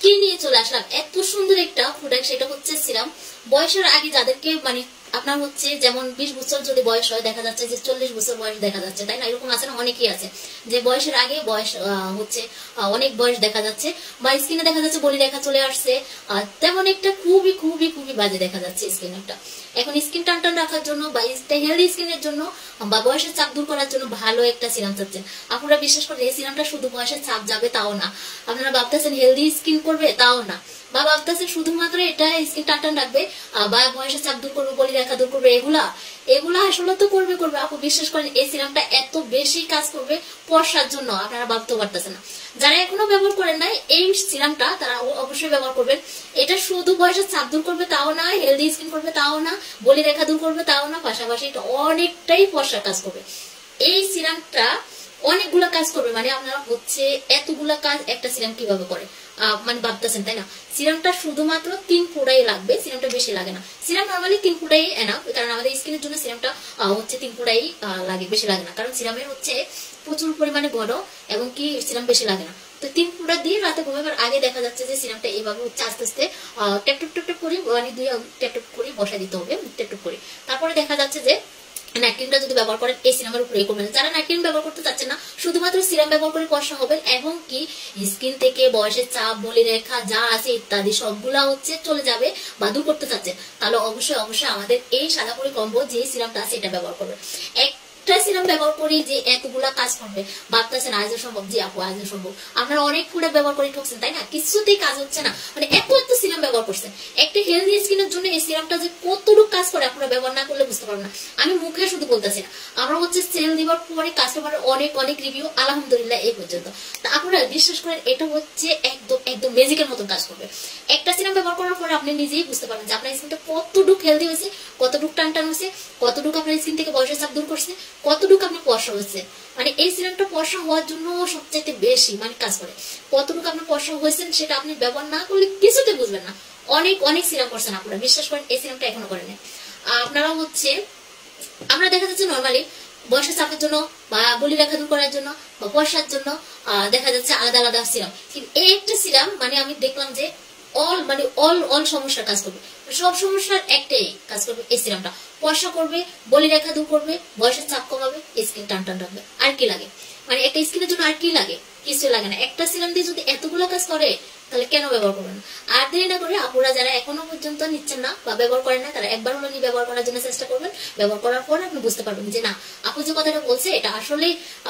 কি নিয়ে চলে আসলাম এত সুন্দর একটা প্রোডাক্ট। সেটা হচ্ছে সিরাম। বয়সের আগে যাদেরকে মানে আপনার হচ্ছে যেমন 20 বছর যদি বয়স হয়, দেখা যাচ্ছে যে 40 বছর বয়স দেখা যাচ্ছে, তাই না? এরকম আছে না, অনেকেই আছে যে বয়সের আগে বয়স হচ্ছে অনেক বয়স দেখা যাচ্ছে, বা স্কিনে দেখা যাচ্ছে বলি রেখা চলে আসছে, তেমন একটা খুবই খুবই খুবই বাজে দেখা যাচ্ছে স্কিন একটা। এখন স্কিন টান টান রাখার জন্য বা হেলদি স্কিনের জন্য বা বয়সের চাপ দূর করার জন্য ভালো একটা সিরাম চাচ্ছেন আপনারা। বিশেষ করে এই সিরামটা শুধু বয়সের চাপ যাবে তাও না, আপনারা ভাবতেছেন হেলদি স্কিন করবে তাও না, বা ভাবতেছেন শুধুমাত্র এটা স্কিন টান টান রাখবে বা বয়সের চাপ দূর করবে, বলি রেখা দূর করবে, এগুলা আসলে তো করবে করবে। আপু বিশ্বাস করেন এই সিরামটা এত বেশি কাজ করবে ফর্সার জন্য, আপনারা ভাবতেও পারতেছেন না। যারা এখনো ব্যবহার করেন নাই এই সিরামটা তারা অবশ্যই ব্যবহার করবেন। এটা শুধু বয়সের চাপ দূর করবে তাও না, হেলদি স্কিন করবে তাও না, বলি রেখা দূর করবে তাও না, পাশাপাশি এটা অনেকটাই ফর্সার কাজ করবে। এই সিরামটা অনেকগুলা কাজ করবে, মানে আপনারা হচ্ছে এতগুলা কাজ একটা সিরাম কিভাবে করে মানে ভাবতেছেন, তাই না? সিরামটা শুধুমাত্র 3 ফোঁটাই লাগবে, সিরামটা বেশি লাগে না। সিরাম নর্মালি 3 ফোঁটাই এনাফ, কারণ আমাদের স্কিনের জন্য সিরামটা হচ্ছে 3 ফোঁটাই লাগে, বেশি লাগে না, কারণ সিরামের হচ্ছে প্রচুর পরিমাণে বড় এবং কি সিরাম বেশি লাগে না। তো 3 ফোঁটা দিয়ে রাতে ঘুমাবার আগে দেখা যাচ্ছে যে সিরামটা এইভাবে হচ্ছে আস্তে আস্তে ট্যাপ ট্যাপ ট্যাপ করে মানে 2 ট্যাপ ট্যাপ করে বসাই দিতে হবে, ট্যাপ ট্যাপ করে। তারপরে দেখা যাচ্ছে যে নাইটক্রিমটা যদি ব্যবহার করেন এই সিরামের উপরে করবেন। যারা নাইটক্রিম ব্যবহার করতে চাচ্ছেন না, শুধুমাত্র সিরাম ব্যবহার করে ফর্সা হবেন এবং কি স্কিন থেকে বয়সের চাপ, বলি রেখা যা আছে ইত্যাদি সবগুলা হচ্ছে চলে যাবে বা দূর করতে চাচ্ছেন, তাহলে অবশ্যই অবশ্যই আমাদের এই সাদাপুরি কম্বো যে সিরামটা আছে এটা ব্যবহার করবেন। একটা সিরাম ব্যবহার করি যে এতগুলা কাজ করবে ভাবতেছেন আজও সম্ভব? জি আপু আজও সম্ভব। আপনারা অনেক প্রোডাক্ট ব্যবহার করে ঠকছেন, তাই না? কিছুতেই কাজ হচ্ছে না, মানে এত এত সিরাম ব্যবহার করছেন। একটা হেলদি স্কিনের জন্য এই সিরামটা যে কতটুকু কাজ করে আপনারা ব্যবহার না করলে বুঝতে পারবেন না। আমি মুখে শুধু বলতেছি না, আমরা হচ্ছে সেল দিবার পরে কাস্টমারের অনেক অনেক রিভিউ আলহামদুলিল্লাহ এই পর্যন্ত। তা আপনারা বিশ্বাস করেন এটা হচ্ছে একদম একদম ম্যাজিকের মতন কাজ করবে। একটা সিরাম ব্যবহার করার পরে আপনি নিজেই বুঝতে পারবেন যে আপনার স্কিনটা কতটুকু হেলদি হয়েছে, কতটুকু টান টান হয়েছে, কতটুকু আপনার স্কিন থেকে বয়সের চাপ দূর করছে, কতটুকু আপনি ফর্সা হয়েছে। মানে এই সিরামটা ফর্সা হওয়ার জন্য সবচাইতে বেশি মানে কাজ করে। কতটুকু আপনি ফর্সা হয়েছেন সেটা আপনি ব্যবহার না করলে কিছুতে বুঝবেন না। অনেক অনেক সিরাম করছেন আপনারা, বিশ্বাস করেন এই সিরামটা এখনো করেন না। আপনারা হচ্ছে আমরা দেখা যাচ্ছে নর্মালি বয়সের চাপের জন্য বা বলি রেখা দূর করার জন্য বা ফর্সার জন্য দেখা যাচ্ছে আলাদা আলাদা সিরাম, কিন্তু এই একটা সিরাম মানে আমি দেখলাম যে অল সমস্যার কাজ করবে, সব সমস্যার একটাই কাজ করবে এই সিরামটা। ফর্সা করবে, বলি রেখা দূর করবে, বয়সের চাপ কমাবে, স্কিন টান টান রাখবে। আর কি লাগে? মানে একটা স্কিনের জন্য আর কি লাগে? কিছু লাগে না। একটা সিরাম দিয়ে যদি এতগুলো কাজ করে তাহলে কেন ব্যবহার করবেন? আর দেরি না করে আপুরা যারা এখনো পর্যন্ত নিচ্ছেন না বা ব্যবহার করেন না, তারা একবার হলো নিয়ে ব্যবহার করার জন্য চেষ্টা করবেন। ব্যবহার করার পর আপনি বুঝতে পারবেন যে না, আপু যে কথাটা বলছে এটা আসলে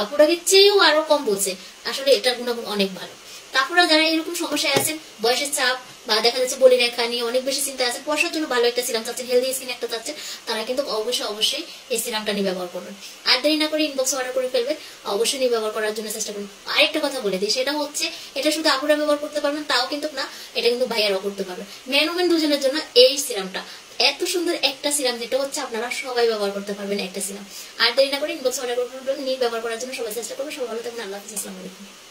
প্রোডাক্টের চেয়েও আরো কম বলছে, আসলে এটার গুণাগুণ অনেক ভালো। তারপরে যারা এরকম সমস্যায় আছেন, বয়সের চাপ বা দেখা যাচ্ছে বলি রেখা নিয়ে অনেক বেশি চিন্তা আছেন, ফর্সার জন্য ভালো একটা সিরাম চাচ্ছেন, হেলদি স্কিন একটা চাচ্ছেন, তারা কিন্তু অবশ্যই অবশ্যই এই সিরামটা নিয়ে ব্যবহার করবেন। আর দেরি না করে ইনবক্সে অর্ডার করে ফেলবেন, অবশ্যই নিয়ে ব্যবহার করার জন্য চেষ্টা করুন। আরেকটা কথা বলে দিই, সেটা হচ্ছে এটা শুধু আপুরা ব্যবহার করতে পারবেন তাও কিন্তু না, এটা কিন্তু ভাইয়ারাও করতে পারবেন। মেন ওমেন দুজনের জন্য এই সিরামটা এত সুন্দর একটা সিরাম, যেটা হচ্ছে আপনারা সবাই ব্যবহার করতে পারবেন একটা সিরাম। আর দেরি না করে ইনবক্সে অর্ডার করে ফেলবেন, নিয়ে ব্যবহার করার জন্য সবাই চেষ্টা করবেন। সবাই ভালো থাকবেন। আল্লাহ হাফেজ। আসসালামু আলাইকুম।